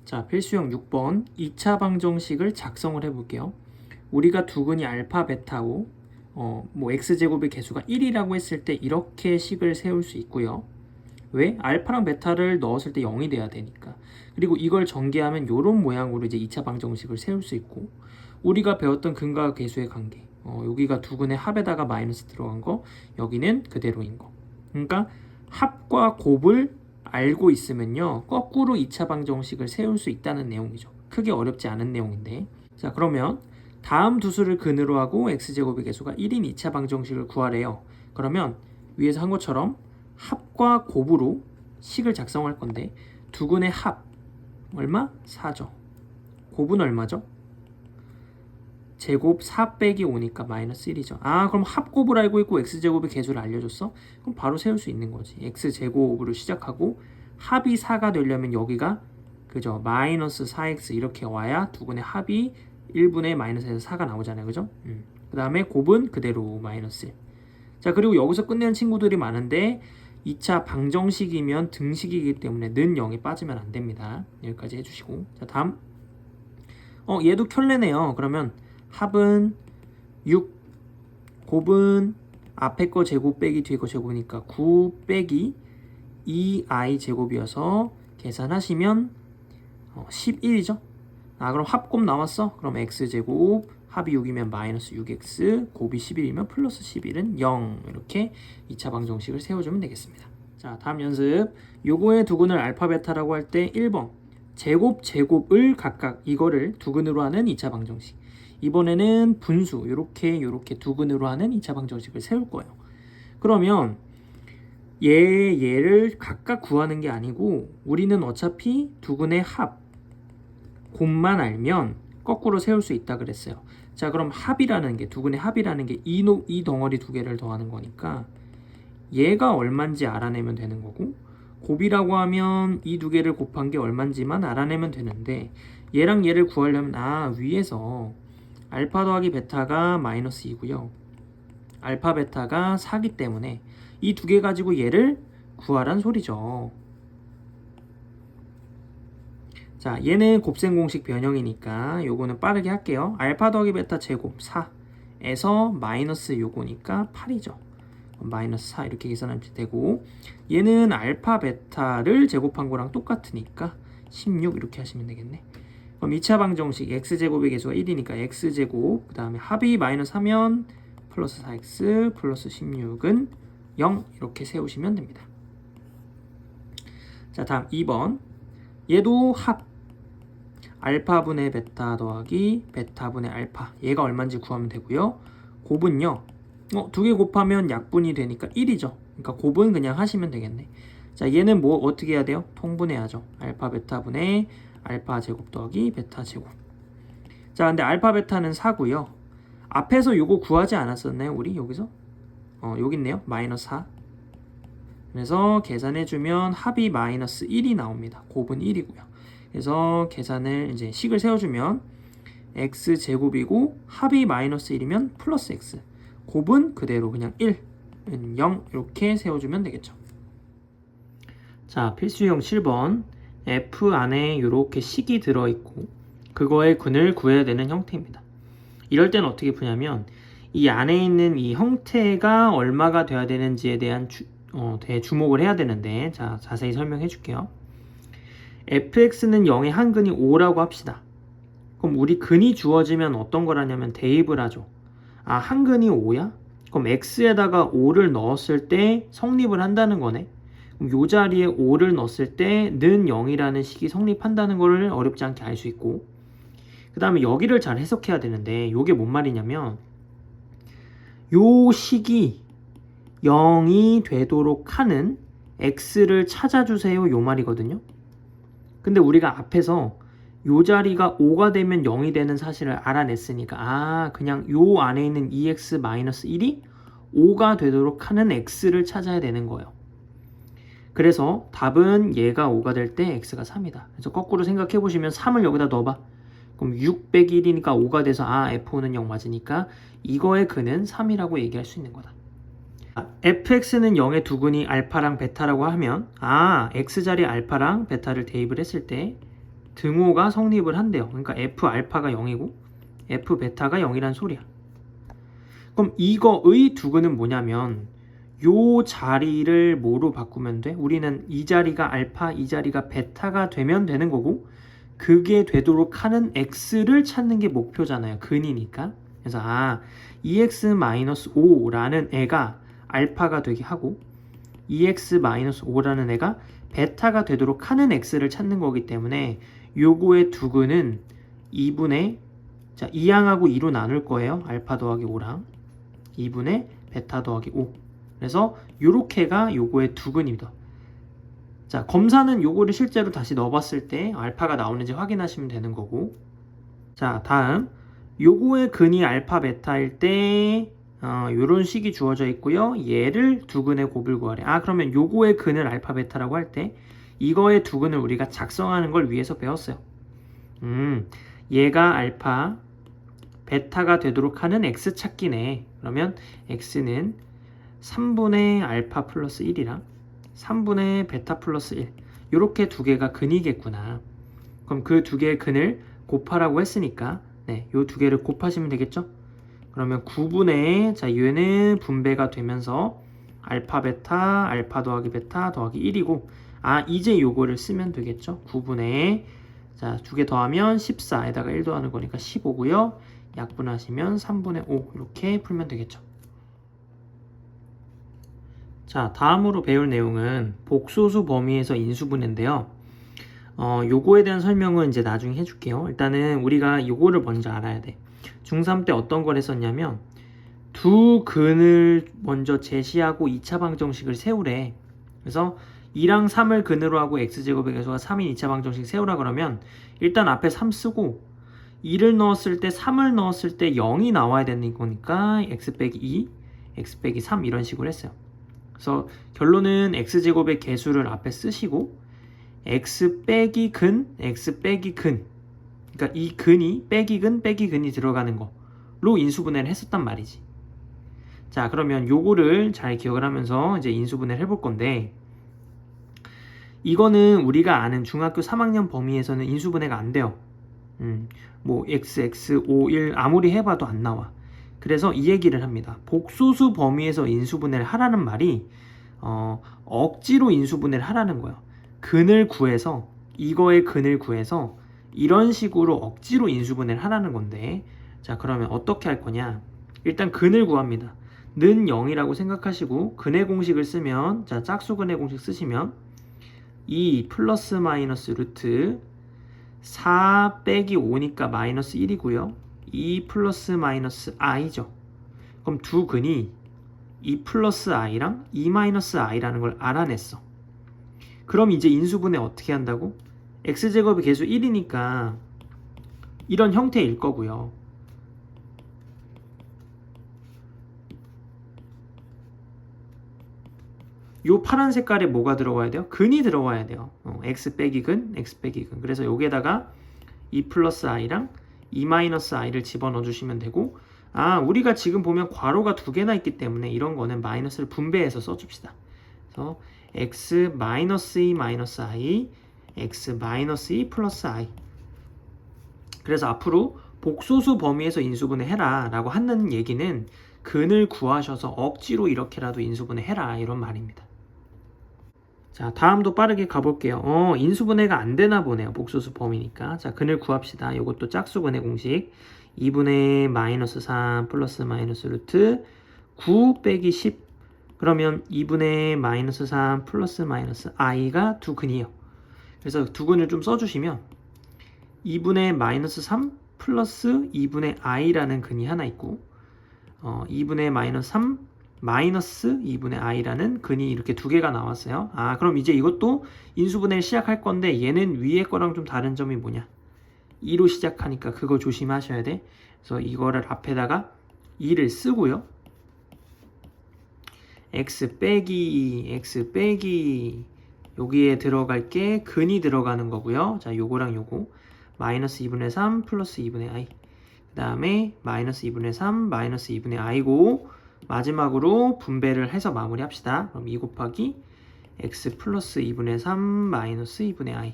자, 필수형 6번 2차 방정식을 작성을 해볼게요. 우리가 두근이 알파, 베타고 x제곱의 개수가 1이라고 했을 때 이렇게 식을 세울 수 있고요. 왜? 알파랑 베타를 넣었을 때 0이 돼야 되니까. 그리고 이걸 전개하면 이런 모양으로 이제 2차 방정식을 세울 수 있고, 우리가 배웠던 근과 계수의 관계, 여기가 두근의 합에다가 마이너스 들어간 거, 여기는 그대로인 거. 그러니까 합과 곱을 알고 있으면요, 거꾸로 2차 방정식을 세울 수 있다는 내용이죠. 크게 어렵지 않은 내용인데, 자, 그러면 다음 두 수를 근으로 하고 x제곱의 개수가 1인 2차 방정식을 구하래요. 그러면 위에서 한 것처럼 합과 곱으로 식을 작성할 건데, 두근의 합 얼마? 4죠. 곱은 얼마죠? 제곱 4 빼기 5니까 마이너스 1이죠. 아, 그럼 합곱을 알고 있고 x제곱의 개수를 알려줬어? 그럼 바로 세울 수 있는 거지. x제곱으로 시작하고 합이 4가 되려면 여기가 그죠? 마이너스 4x 이렇게 와야 두근의 합이 1분의 마이너스에서 4가 나오잖아요. 그죠? 그 다음에 곱은 그대로 마이너스 1. 자, 그리고 여기서 끝내는 친구들이 많은데 2차 방정식이면 등식이기 때문에 는 0이 빠지면 안 됩니다. 여기까지 해주시고, 자, 다음 얘도 켤레네요. 그러면 합은 6, 곱은 앞에 거 제곱 빼기 뒤에 거 제곱이니까 9 빼기 2i 제곱이어서 계산하시면 11이죠. 아, 그럼 합곱 나왔어? 그럼 x제곱 합이 6이면 마이너스 6x, 곱이 11이면 플러스 11은 0. 이렇게 2차 방정식을 세워주면 되겠습니다. 자, 다음 연습. 요거의 두근을 알파, 베타라고 할 때 1번 제곱을 각각 이거를 두근으로 하는 2차 방정식. 이번에는 분수 요렇게 두근으로 하는 2차 방정식을 세울 거예요. 그러면 얘를 각각 구하는 게 아니고 우리는 어차피 두근의 합 곱만 알면 거꾸로 세울 수 있다 그랬어요. 자, 그럼 합이라는 게 두근의 합이라는 게 이 덩어리 두 개를 더하는 거니까 얘가 얼만지 알아내면 되는 거고, 곱이라고 하면 이 두 개를 곱한 게 얼만지만 알아내면 되는데, 얘랑 얘를 구하려면 위에서 알파 더하기 베타가 마이너스 2고요. 알파 베타가 4기 때문에 이 두 개 가지고 얘를 구하란 소리죠. 자, 얘는 곱셈 공식 변형이니까 요거는 빠르게 할게요. 알파 더하기 베타 제곱 4에서 마이너스 요거니까 8이죠. 마이너스 4 이렇게 계산하면 되고, 얘는 알파 베타를 제곱한 거랑 똑같으니까 16 이렇게 하시면 되겠네. 그럼 2차 방정식 x제곱의 개수가 1이니까 x제곱, 그 다음에 합이 마이너스 하면 플러스 4x 플러스 16은 0 이렇게 세우시면 됩니다. 자, 다음 2번. 얘도 합 알파분의 베타 더하기 베타분의 알파, 얘가 얼마인지 구하면 되고요. 곱은요, 두 개 곱하면 약분이 되니까 1이죠. 그러니까 곱은 그냥 하시면 되겠네. 자, 얘는 뭐 어떻게 해야 돼요? 통분해야죠. 알파 베타분의 알파 제곱 더하기 베타 제곱. 자, 근데 알파 베타는 4고요. 앞에서 요거 구하지 않았었나요? 우리 여기서? 여기 있네요. 마이너스 4. 그래서 계산해주면 합이 마이너스 1이 나옵니다. 곱은 1이고요. 그래서 계산을 이제 식을 세워주면 x제곱이고 합이 마이너스 1이면 플러스 x, 곱은 그대로 그냥 1, 0 이렇게 세워주면 되겠죠. 자, 필수형 7번. f 안에 이렇게 식이 들어있고 그거의 근을 구해야 되는 형태입니다. 이럴 때는 어떻게 푸냐면 이 안에 있는 이 형태가 얼마가 돼야 되는지에 대한 주목을 해야 되는데, 자, 자세히 설명해 줄게요. fx는 0의 한근이 5라고 합시다. 그럼 우리 근이 주어지면 어떤 거라냐면 대입을 하죠. 한근이 5야? 그럼 x에다가 5를 넣었을 때 성립을 한다는 거네. 그럼 요 자리에 5를 넣었을 때 는 0이라는 식이 성립한다는 거를 어렵지 않게 알 수 있고, 그 다음에 여기를 잘 해석해야 되는데, 요게 뭔 말이냐면 요 식이 0이 되도록 하는 x를 찾아주세요, 요 말이거든요. 근데 우리가 앞에서 요 자리가 5가 되면 0이 되는 사실을 알아냈으니까 그냥 요 안에 있는 2x-1이 5가 되도록 하는 x를 찾아야 되는 거예요. 그래서 답은 얘가 5가 될 때 x가 3이다. 그래서 거꾸로 생각해 보시면 3을 여기다 넣어봐. 그럼 6 빼기 1이니까 5가 돼서 f5는 0 맞으니까 이거의 근은 3이라고 얘기할 수 있는 거다. fx는 0의 두근이 알파랑 베타라고 하면 x자리 알파랑 베타를 대입을 했을 때 등호가 성립을 한대요. 그러니까 f 알파가 0이고 f 베타가 0이란 소리야. 그럼 이거의 두근은 뭐냐면 요 자리를 뭐로 바꾸면 돼? 우리는 이 자리가 알파, 이 자리가 베타가 되면 되는 거고 그게 되도록 하는 x를 찾는 게 목표잖아요. 근이니까. 그래서 2x-5라는 애가 알파가 되게 하고 2x-5라는 애가 베타가 되도록 하는 x를 찾는 거기 때문에 요거의 두근은 2분의 2항하고 2로 나눌 거예요. 알파 더하기 5랑 2분의 베타 더하기 5. 그래서 요렇게가 요거의 두근입니다. 자, 검사는 요거를 실제로 다시 넣어봤을 때 알파가 나오는지 확인하시면 되는 거고. 자, 다음 요거의 근이 알파 베타일 때 요런 식이 주어져 있고요. 얘를 두근의 곱을 구하래. 그러면 요거의 근을 알파 베타라고 할 때 이거의 두근을 우리가 작성하는 걸 위해서 배웠어요. 얘가 알파 베타가 되도록 하는 x 찾기네. 그러면 x는 3분의 알파 플러스 1이랑 3분의 베타 플러스 1 요렇게 두 개가 근이겠구나. 그럼 그 두 개의 근을 곱하라고 했으니까 요 두 개를 곱하시면 되겠죠? 그러면 9분의 얘는 분배가 되면서 알파 베타 알파 더하기 베타 더하기 1이고 이제 요거를 쓰면 되겠죠? 9분의 두 개 더하면 14에다가 1 더하는 거니까 15고요. 약분하시면 3분의 5 이렇게 풀면 되겠죠. 자, 다음으로 배울 내용은 복소수 범위에서 인수분해인데요. 요거에 대한 설명은 이제 나중에 해줄게요. 일단은 우리가 요거를 먼저 알아야 돼. 중3 때 어떤 걸 했었냐면 두 근을 먼저 제시하고 2차 방정식을 세우래. 그래서 2랑 3을 근으로 하고 x제곱의 개수가 3인 2차 방정식 세우라 그러면 일단 앞에 3 쓰고 2를 넣었을 때 3을 넣었을 때 0이 나와야 되는 거니까 x 빼기 2, x 빼기 3 이런 식으로 했어요. 그래서 결론은 x제곱의 개수를 앞에 쓰시고 x 빼기 근, x 빼기 근 그러니까 이 근이 빼기 근, 빼기 근이 들어가는 거로 인수분해를 했었단 말이지. 자, 그러면 요거를 잘 기억을 하면서 이제 인수분해를 해볼 건데 이거는 우리가 아는 중학교 3학년 범위에서는 인수분해가 안 돼요. 뭐 x, 5, 1 아무리 해봐도 안 나와. 그래서 이 얘기를 합니다. 복소수 범위에서 인수분해를 하라는 말이 억지로 인수분해를 하라는 거예요. 근을 구해서 이거의 근을 구해서 이런 식으로 억지로 인수분해를 하라는 건데 자, 그러면 어떻게 할 거냐? 일단 근을 구합니다. 는 0이라고 생각하시고 근의 공식을 쓰면 자, 짝수근의 공식 쓰시면 2 플러스 마이너스 루트 4 빼기 5니까 마이너스 1이고요. 2 플러스 마이너스 i죠. 그럼 두 근이 2 플러스 i랑 2 마이너스 i라는 걸 알아냈어. 그럼 이제 인수분해 어떻게 한다고? x제곱의 개수 1이니까 이런 형태일 거고요. 요 파란 색깔에 뭐가 들어와야 돼요? 근이 들어와야 돼요. x 빼기 근, x 빼기 근. 그래서 여기에다가 2 플러스 i랑 2 마이너스 i를 집어넣어 주시면 되고 우리가 지금 보면 괄호가 두 개나 있기 때문에 이런 거는 마이너스를 분배해서 써줍시다. 그래서 x 마이너스 2 마이너스 i x 마이너스 2 플러스 i. 그래서 앞으로 복소수 범위에서 인수분해 해라 라고 하는 얘기는 근을 구하셔서 억지로 이렇게라도 인수분해 해라 이런 말입니다. 자, 다음도 빠르게 가볼게요. 인수분해가 안 되나 보네요. 복소수 범위니까. 자, 근을 구합시다. 이것도 짝수근의 공식. 2분의 마이너스 3 플러스 마이너스 루트 9 빼기 10. 그러면 2분의 마이너스 3 플러스 마이너스 i가 두 근이에요. 그래서 두 근을 좀 써주시면 2분의 마이너스 3 플러스 2분의 i라는 근이 하나 있고 2분의 마이너스 3 마이너스 2분의 i라는 근이 이렇게 두 개가 나왔어요. 그럼 이제 이것도 인수분해를 시작할 건데 얘는 위에 거랑 좀 다른 점이 뭐냐? 2로 시작하니까 그거 조심하셔야 돼. 그래서 이거를 앞에다가 2를 쓰고요. x 빼기 여기에 들어갈 게 근이 들어가는 거고요. 자, 요거랑 요거 마이너스 2분의 3 플러스 2분의 i 그 다음에 마이너스 2분의 3 마이너스 2분의 i고 마지막으로 분배를 해서 마무리합시다. 그럼 2 곱하기 x 플러스 2분의 3 마이너스 2분의 i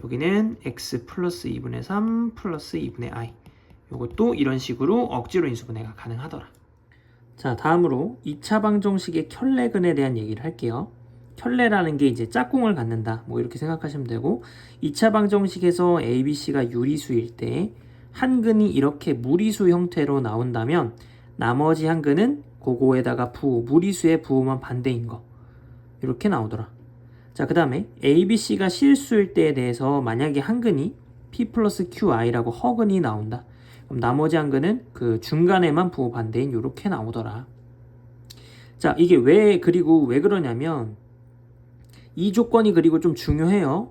여기는 x 플러스 2분의 3 플러스 2분의 i. 요것도 이런 식으로 억지로 인수분해가 가능하더라. 자, 다음으로 2차 방정식의 켤레근에 대한 얘기를 할게요. 켤레라는 게 이제 짝꿍을 갖는다, 뭐 이렇게 생각하시면 되고, 2차 방정식에서 a, b, c가 유리수일 때 한 근이 이렇게 무리수 형태로 나온다면 나머지 한 근은 그거에다가 부호, 무리수의 부호만 반대인 거, 이렇게 나오더라. 자, 그 다음에 a, b, c가 실수일 때에 대해서 만약에 한 근이 p 플러스 qi라고 허근이 나온다, 그럼 나머지 한 근은 그 중간에만 부호 반대인 이렇게 나오더라. 자, 이게 왜 그러냐면 이 조건이 그리고 좀 중요해요.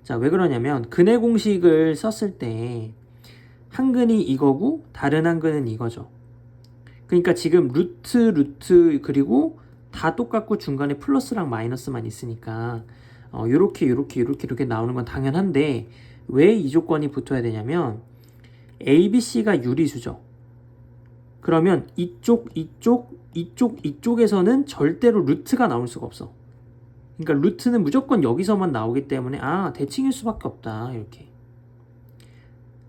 자, 왜 그러냐면 근의 공식을 썼을 때 한 근이 이거고 다른 한 근은 이거죠. 그러니까 지금 루트 그리고 다 똑같고 중간에 플러스랑 마이너스만 있으니까 요렇게 나오는 건 당연한데, 왜 이 조건이 붙어야 되냐면 A, B, C가 유리수죠. 그러면 이쪽에서는 절대로 루트가 나올 수가 없어. 그러니까 루트는 무조건 여기서만 나오기 때문에 대칭일 수밖에 없다, 이렇게.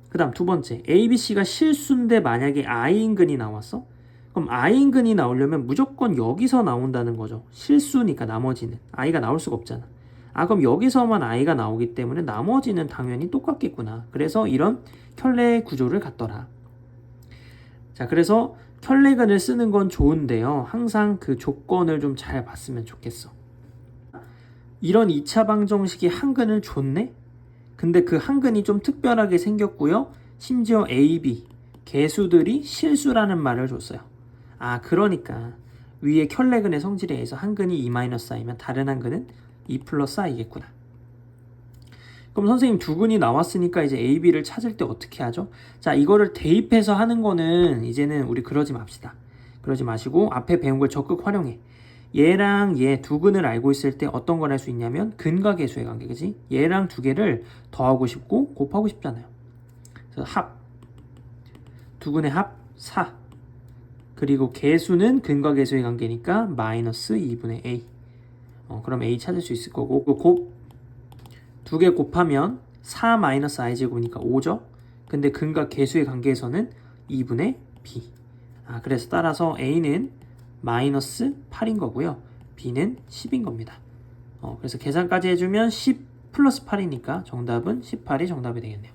그 다음 두 번째, A, B, C가 실수인데 만약에 I인근이 나왔어? 그럼 I인근이 나오려면 무조건 여기서 나온다는 거죠. 실수니까 나머지는 I가 나올 수가 없잖아. 그럼 여기서만 I가 나오기 때문에 나머지는 당연히 똑같겠구나. 그래서 이런 켤레 구조를 갖더라. 자, 그래서 켤레근을 쓰는 건 좋은데요, 항상 그 조건을 좀 잘 봤으면 좋겠어. 이런 2차 방정식이 한 근을 줬네? 근데 그 한 근이 좀 특별하게 생겼고요, 심지어 A, B 개수들이 실수라는 말을 줬어요. 그러니까 위에 켤레근의 성질에 의해서 한 근이 2-i면 다른 한 근은 2 플러스 i겠구나. 그럼 선생님 두 근이 나왔으니까 이제 A, B를 찾을 때 어떻게 하죠? 자, 이거를 대입해서 하는 거는 이제는 우리 그러지 맙시다. 그러지 마시고 앞에 배운 걸 적극 활용해. 얘랑 얘 두 근을 알고 있을 때 어떤 걸 할 수 있냐면 근과 계수의 관계, 그지? 얘랑 두 개를 더하고 싶고 곱하고 싶잖아요. 그래서 두 근의 합 4. 그리고 계수는 근과 계수의 관계니까 마이너스 2분의 a. 그럼 a 찾을 수 있을 거고, 두 개 곱하면 4 마이너스 i 제곱이니까 5죠. 근데 근과 계수의 관계에서는 2분의 b. 그래서 따라서 a는 마이너스 8인 거고요, b는 10인 겁니다. 그래서 계산까지 해주면 10 플러스 8이니까 정답은 18이 정답이 되겠네요.